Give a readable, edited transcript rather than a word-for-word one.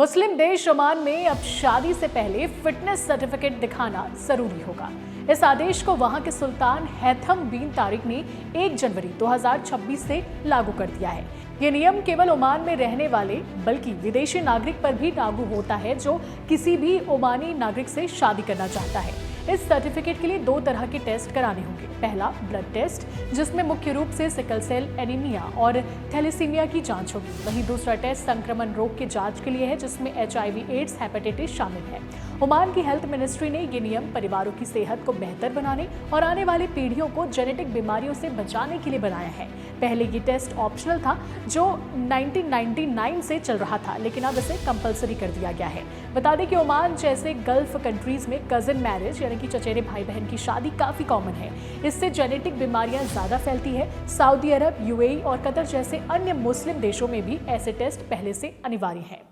मुस्लिम देश ओमान में अब शादी से पहले फिटनेस सर्टिफिकेट दिखाना जरूरी होगा। इस आदेश को वहां के सुल्तान हैथम बिन तारिक ने 1 जनवरी 2026 से लागू कर दिया है। ये नियम केवल ओमान में रहने वाले बल्कि विदेशी नागरिक पर भी लागू होता है जो किसी भी ओमानी नागरिक से शादी करना चाहता है। इस सर्टिफिकेट के लिए 2 तरह के टेस्ट कराने होंगे। पहला ब्लड टेस्ट, जिसमें मुख्य रूप से सिकल सेल एनीमिया और थैलेसीमिया की जांच होगी। वहीं दूसरा टेस्ट संक्रमण रोग की जांच के लिए है, जिसमें HIV, एड्स, हेपेटाइटिस शामिल है। ओमान की हेल्थ मिनिस्ट्री ने ये नियम परिवारों की सेहत को बेहतर बनाने और आने वाली पीढ़ियों को जेनेटिक बीमारियों से बचाने के लिए बनाया है। पहले ये टेस्ट ऑप्शनल था, जो 1999 से चल रहा था, लेकिन अब इसे कंपलसरी कर दिया गया है। बता दें कि ओमान जैसे गल्फ कंट्रीज में कजिन मैरिज यानी कि चचेरे भाई बहन की शादी काफी कॉमन है। इससे जेनेटिक बीमारियां ज्यादा फैलती है। सऊदी अरब, UAE और कतर जैसे अन्य मुस्लिम देशों में भी ऐसे टेस्ट पहले से अनिवार्य हैं।